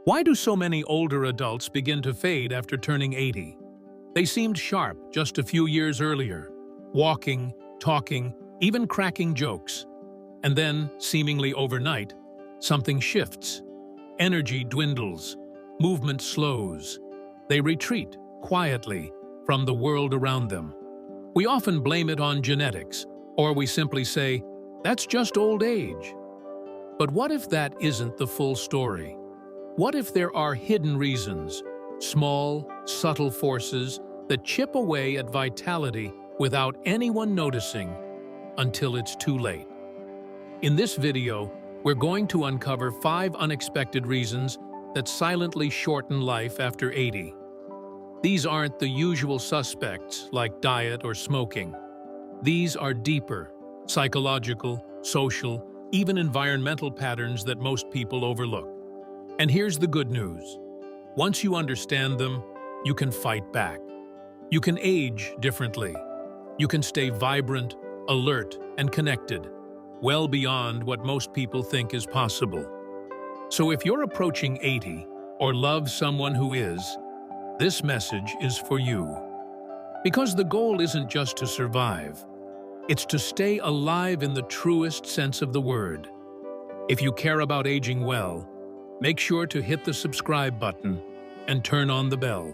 Why do so many older adults begin to fade after turning 80? They seemed sharp just a few years earlier, walking, talking, even cracking jokes. And then, seemingly overnight, something shifts. Energy dwindles, movement slows. They retreat, quietly, from the world around them. We often blame it on genetics, or we simply say, "That's just old age." But what if that isn't the full story? What if there are hidden reasons, small, subtle forces that chip away at vitality without anyone noticing until it's too late? In this video, we're going to uncover 5 unexpected reasons that silently shorten life after 80. These aren't the usual suspects like diet or smoking. These are deeper, psychological, social, even environmental patterns that most people overlook. And here's the good news. Once you understand them, you can fight back. You can age differently. You can stay vibrant, alert, and connected, well beyond what most people think is possible. So if you're approaching 80 or love someone who is, this message is for you. Because the goal isn't just to survive. It's to stay alive in the truest sense of the word. If you care about aging well, make sure to hit the subscribe button and turn on the bell.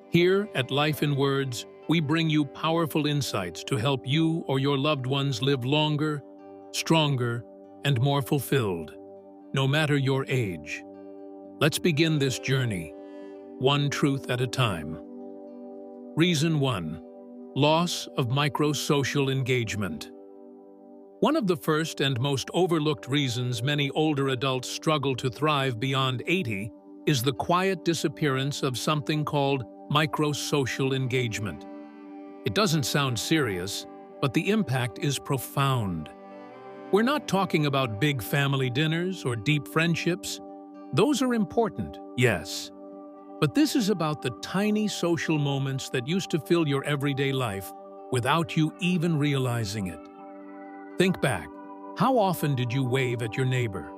Here at Life in Words, we bring you powerful insights to help you or your loved ones live longer, stronger, and more fulfilled, no matter your age. Let's begin this journey, one truth at a time. Reason 1. Loss of microsocial engagement. One of the first and most overlooked reasons many older adults struggle to thrive beyond 80 is the quiet disappearance of something called microsocial engagement. It doesn't sound serious, but the impact is profound. We're not talking about big family dinners or deep friendships. Those are important, yes. But this is about the tiny social moments that used to fill your everyday life without you even realizing it. Think back. How often did you wave at your neighbor?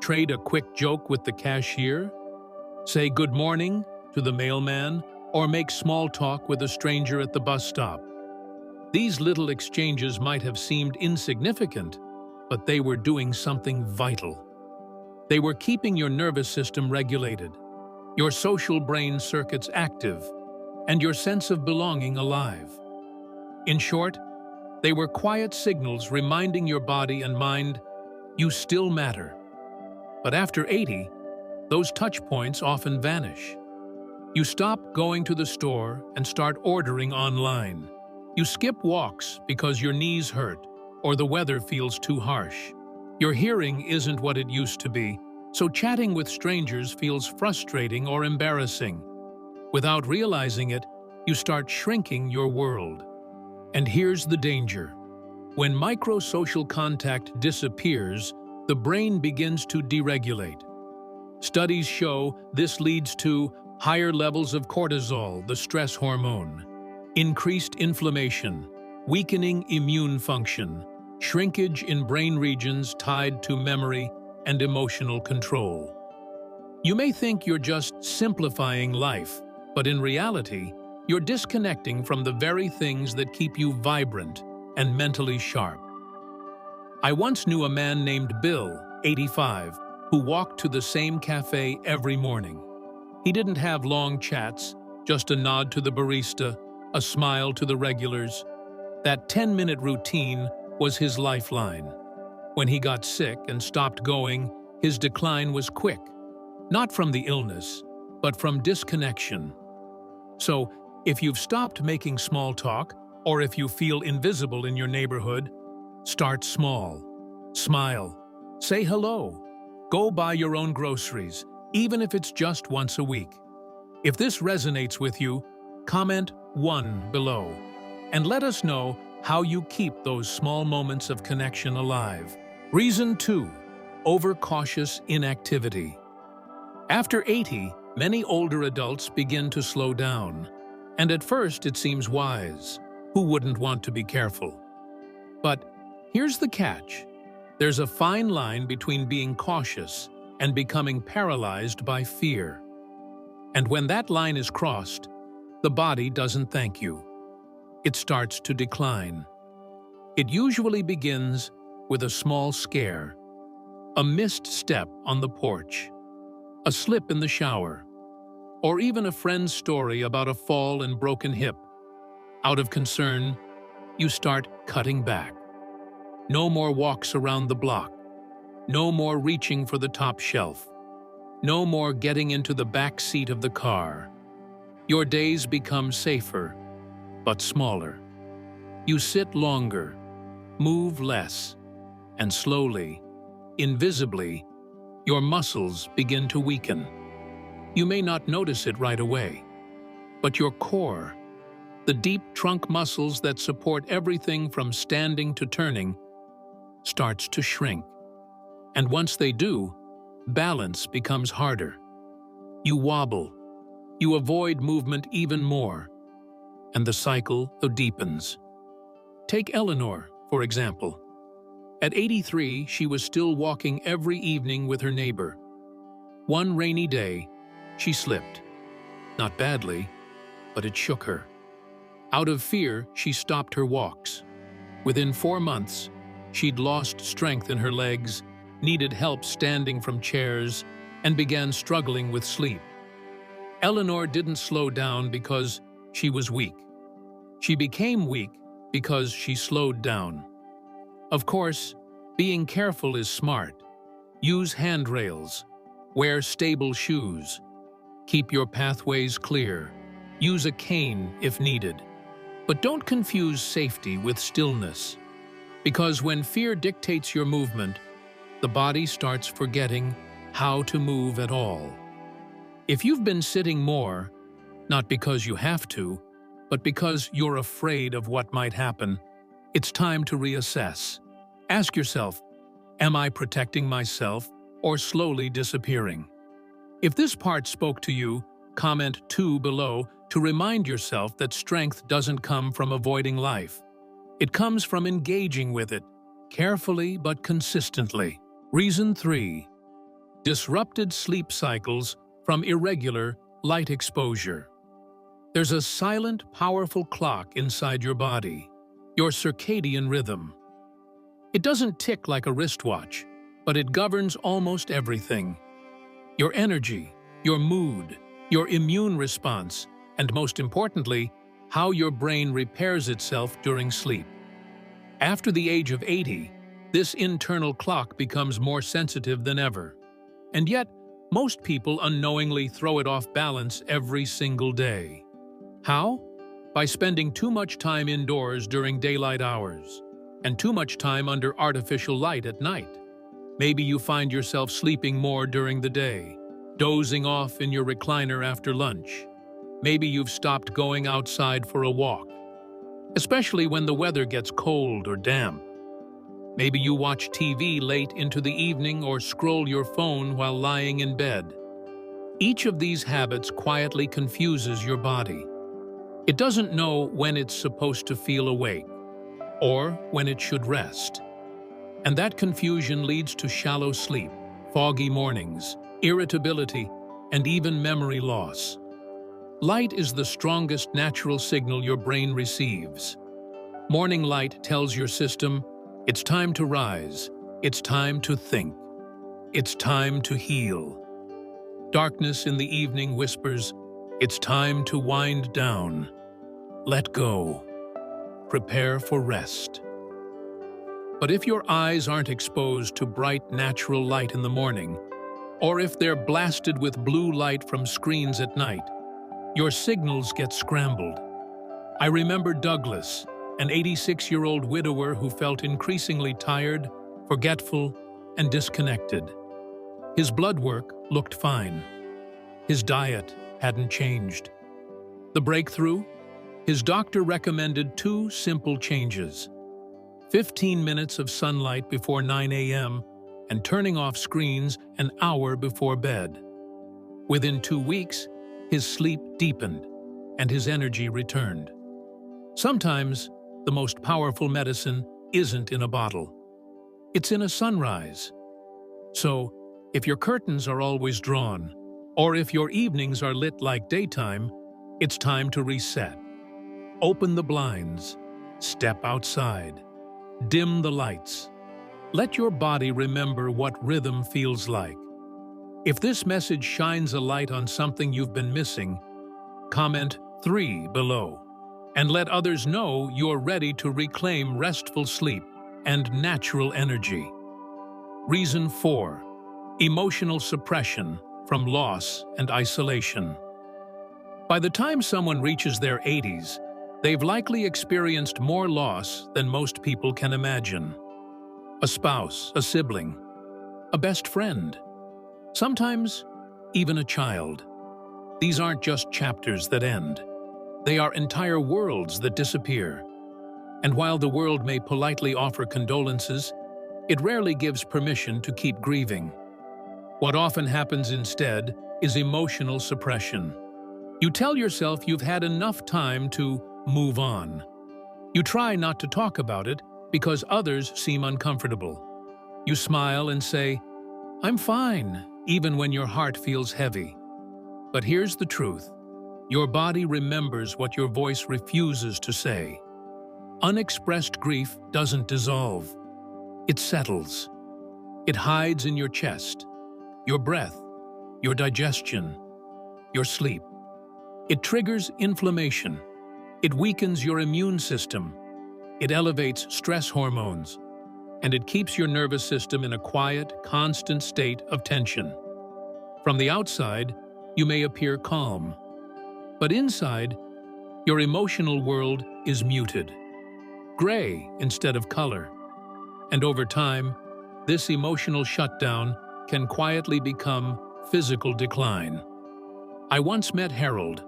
Trade a quick joke with the cashier? Say good morning to the mailman? Or make small talk with a stranger at the bus stop? These little exchanges might have seemed insignificant, but they were doing something vital. They were keeping your nervous system regulated, your social brain circuits active, and your sense of belonging alive. In short, they were quiet signals reminding your body and mind, you still matter. But after 80, those touch points often vanish. You stop going to the store and start ordering online. You skip walks because your knees hurt or the weather feels too harsh. Your hearing isn't what it used to be, so chatting with strangers feels frustrating or embarrassing. Without realizing it, you start shrinking your world. And here's the danger. When microsocial contact disappears, the brain begins to deregulate. Studies show this leads to higher levels of cortisol, the stress hormone, increased inflammation, weakening immune function, shrinkage in brain regions tied to memory and emotional control. You may think you're just simplifying life, but in reality, you're disconnecting from the very things that keep you vibrant and mentally sharp. I once knew a man named Bill, 85, who walked to the same cafe every morning. He didn't have long chats, just a nod to the barista, a smile to the regulars. That 10-minute routine was his lifeline. When he got sick and stopped going, his decline was quick. Not from the illness, but from disconnection. So, if you've stopped making small talk, or if you feel invisible in your neighborhood, start small. Smile. Say hello. Go buy your own groceries, even if it's just once a week. If this resonates with you, comment 1 below, and let us know how you keep those small moments of connection alive. Reason 2. Overcautious inactivity. After 80, many older adults begin to slow down, and at first it seems wise. Who wouldn't want to be careful? But here's the catch. There's a fine line between being cautious and becoming paralyzed by fear. And when that line is crossed, the body doesn't thank you. It starts to decline. It usually begins with a small scare, a missed step on the porch, a slip in the shower, or even a friend's story about a fall and broken hip. Out of concern, you start cutting back. No more walks around the block. No more reaching for the top shelf. No more getting into the back seat of the car. Your days become safer, but smaller. You sit longer, move less, and slowly, invisibly, your muscles begin to weaken. You may not notice it right away, but your core, the deep trunk muscles that support everything from standing to turning, starts to shrink. And once they do, balance becomes harder. You wobble. You avoid movement even more. And the cycle deepens. Take Eleanor, for example. At 83, she was still walking every evening with her neighbor. One rainy day, she slipped. Not badly, but it shook her. Out of fear, she stopped her walks. Within 4 months, she'd lost strength in her legs, needed help standing from chairs, and began struggling with sleep. Eleanor didn't slow down because she was weak. She became weak because she slowed down. Of course, being careful is smart. Use handrails. Wear stable shoes. Keep your pathways clear. Use a cane if needed. But don't confuse safety with stillness. Because when fear dictates your movement, the body starts forgetting how to move at all. If you've been sitting more, not because you have to, but because you're afraid of what might happen, it's time to reassess. Ask yourself, am I protecting myself or slowly disappearing? If this part spoke to you, comment 2 below to remind yourself that strength doesn't come from avoiding life. It comes from engaging with it, carefully but consistently. Reason 3. Disrupted sleep cycles from irregular light exposure. There's a silent, powerful clock inside your body, your circadian rhythm. It doesn't tick like a wristwatch, but it governs almost everything. Your energy, your mood, your immune response, and most importantly, how your brain repairs itself during sleep. After the age of 80, this internal clock becomes more sensitive than ever. And yet, most people unknowingly throw it off balance every single day. How? By spending too much time indoors during daylight hours, and too much time under artificial light at night. Maybe you find yourself sleeping more during the day, dozing off in your recliner after lunch. Maybe you've stopped going outside for a walk, especially when the weather gets cold or damp. Maybe you watch TV late into the evening or scroll your phone while lying in bed. Each of these habits quietly confuses your body. It doesn't know when it's supposed to feel awake or when it should rest. And that confusion leads to shallow sleep, foggy mornings, irritability, and even memory loss. Light is the strongest natural signal your brain receives. Morning light tells your system, it's time to rise, it's time to think, it's time to heal. Darkness in the evening whispers, it's time to wind down. Let go. Prepare for rest. But if your eyes aren't exposed to bright natural light in the morning, or if they're blasted with blue light from screens at night, your signals get scrambled. I remember Douglas, an 86-year-old widower who felt increasingly tired, forgetful, and disconnected. His blood work looked fine. His diet hadn't changed. The breakthrough? His doctor recommended 2 simple changes: 15 minutes of sunlight before 9 a.m. and turning off screens an hour before bed. Within 2 weeks, his sleep deepened and his energy returned. Sometimes, the most powerful medicine isn't in a bottle. It's in a sunrise. So, If your curtains are always drawn, or if your evenings are lit like daytime, it's time to reset. Open the blinds, step outside, dim the lights. Let your body remember what rhythm feels like. If this message shines a light on something you've been missing, comment 3 below, and let others know you're ready to reclaim restful sleep and natural energy. Reason 4. Emotional suppression from loss and isolation. By the time someone reaches their 80s, they've likely experienced more loss than most people can imagine. A spouse, a sibling, a best friend, sometimes even a child. These aren't just chapters that end. They are entire worlds that disappear. And while the world may politely offer condolences, it rarely gives permission to keep grieving. What often happens instead is emotional suppression. You tell yourself you've had enough time to move on. You try not to talk about it because others seem uncomfortable. You smile and say, "I'm fine," even when your heart feels heavy. But here's the truth. Your body remembers what your voice refuses to say. Unexpressed grief doesn't dissolve. It settles. It hides in your chest, your breath, your digestion, your sleep. It triggers inflammation. It weakens your immune system. It elevates stress hormones. And it keeps your nervous system in a quiet, constant state of tension. From the outside, you may appear calm. But inside, your emotional world is muted. Gray instead of color. And over time, this emotional shutdown can quietly become physical decline. I once met Harold,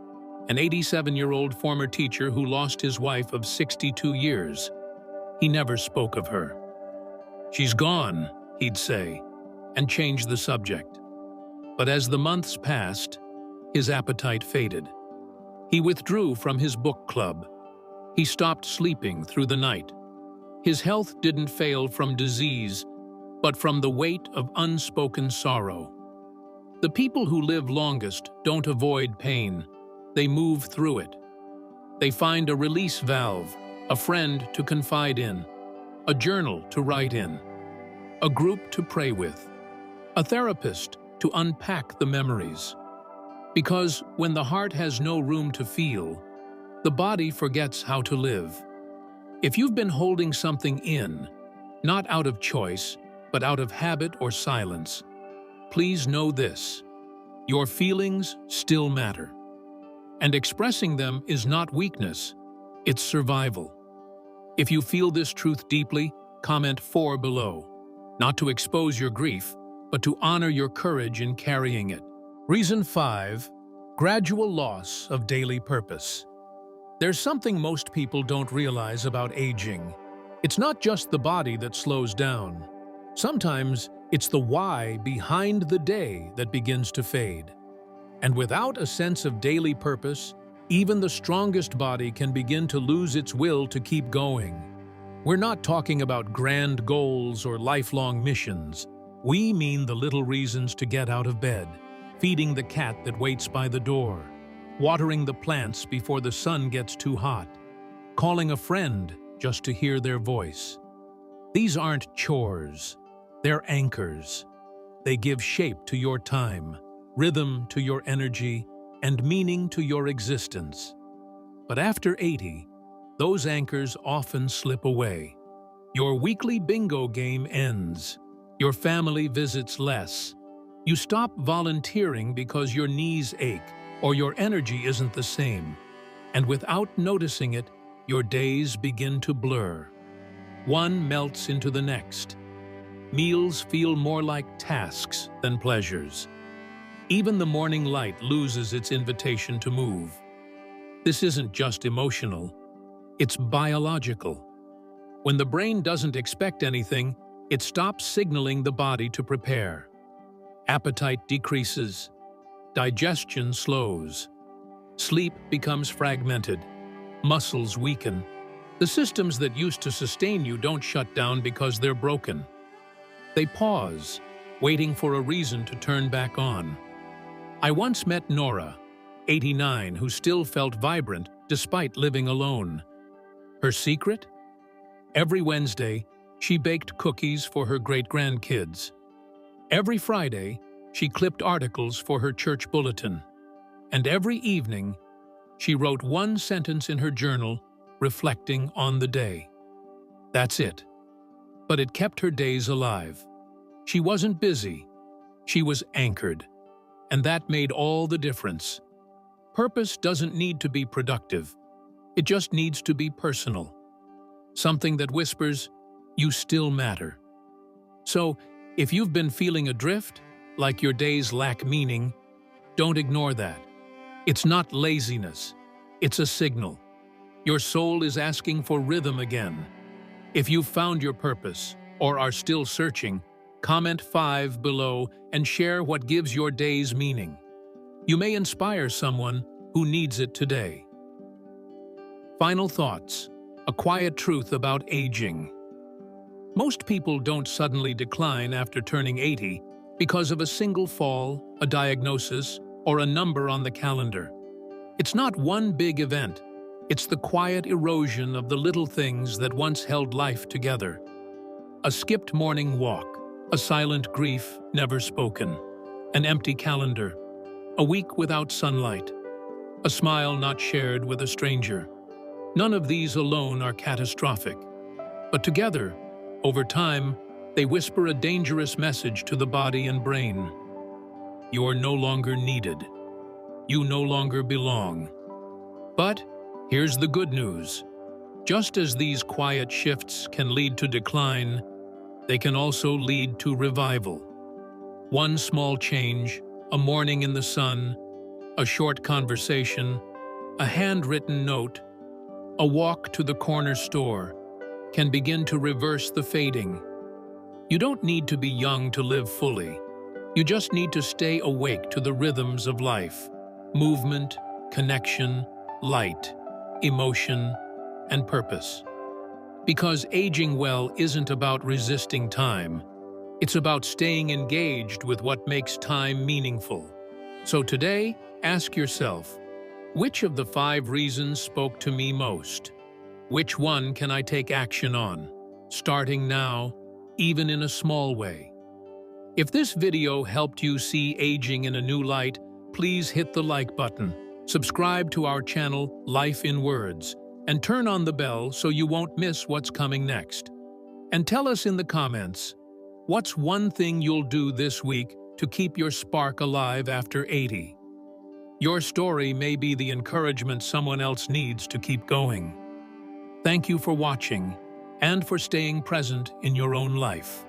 an 87-year-old former teacher who lost his wife of 62 years. He never spoke of her. "She's gone," he'd say, and change the subject. But as the months passed, his appetite faded. He withdrew from his book club. He stopped sleeping through the night. His health didn't fail from disease, but from the weight of unspoken sorrow. The people who live longest don't avoid pain. They move through it. They find a release valve, a friend to confide in, a journal to write in, a group to pray with, a therapist to unpack the memories. Because when the heart has no room to feel, the body forgets how to live. If you've been holding something in, not out of choice, but out of habit or silence, please know this: your feelings still matter. And expressing them is not weakness, it's survival. If you feel this truth deeply, comment 4 below. Not to expose your grief, but to honor your courage in carrying it. Reason 5. Gradual loss of daily purpose. There's something most people don't realize about aging. It's not just the body that slows down. Sometimes it's the why behind the day that begins to fade. And without a sense of daily purpose, even the strongest body can begin to lose its will to keep going. We're not talking about grand goals or lifelong missions. We mean the little reasons to get out of bed, feeding the cat that waits by the door, watering the plants before the sun gets too hot, calling a friend just to hear their voice. These aren't chores, they're anchors. They give shape to your time, rhythm to your energy, and meaning to your existence. But after 80, those anchors often slip away. Your weekly bingo game ends. Your family visits less. You stop volunteering because your knees ache or your energy isn't the same. And without noticing it, your days begin to blur. One melts into the next. Meals feel more like tasks than pleasures. Even the morning light loses its invitation to move. This isn't just emotional, it's biological. When the brain doesn't expect anything, it stops signaling the body to prepare. Appetite decreases. Digestion slows. Sleep becomes fragmented. Muscles weaken. The systems that used to sustain you don't shut down because they're broken. They pause, waiting for a reason to turn back on. I once met Nora, 89, who still felt vibrant despite living alone. Her secret? Every Wednesday, she baked cookies for her great-grandkids. Every Friday, she clipped articles for her church bulletin. And every evening, she wrote one sentence in her journal reflecting on the day. That's it. But it kept her days alive. She wasn't busy. She was anchored. And that made all the difference. Purpose doesn't need to be productive. It just needs to be personal. Something that whispers, "You still matter." So, if you've been feeling adrift, like your days lack meaning, don't ignore that. It's not laziness. It's a signal. Your soul is asking for rhythm again. If you've found your purpose, or are still searching, comment 5 below and share what gives your days meaning. You may inspire someone who needs it today. Final thoughts. A quiet truth about aging. Most people don't suddenly decline after turning 80 because of a single fall, a diagnosis, or a number on the calendar. It's not one big event. It's the quiet erosion of the little things that once held life together. A skipped morning walk, a silent grief never spoken, an empty calendar, a week without sunlight, a smile not shared with a stranger. None of these alone are catastrophic, but together, over time, they whisper a dangerous message to the body and brain. You're no longer needed. You no longer belong. But here's the good news. Just as these quiet shifts can lead to decline, they can also lead to revival. One small change, a morning in the sun, a short conversation, a handwritten note, a walk to the corner store, can begin to reverse the fading. You don't need to be young to live fully. You just need to stay awake to the rhythms of life. Movement, connection, light, emotion, and purpose. Because aging well isn't about resisting time. It's about staying engaged with what makes time meaningful. So today, ask yourself, which of the 5 reasons spoke to me most? Which one can I take action on, starting now, even in a small way? If this video helped you see aging in a new light, please hit the like button, subscribe to our channel, Life in Words, and turn on the bell so you won't miss what's coming next. And tell us in the comments, what's one thing you'll do this week to keep your spark alive after 80? Your story may be the encouragement someone else needs to keep going. Thank you for watching and for staying present in your own life.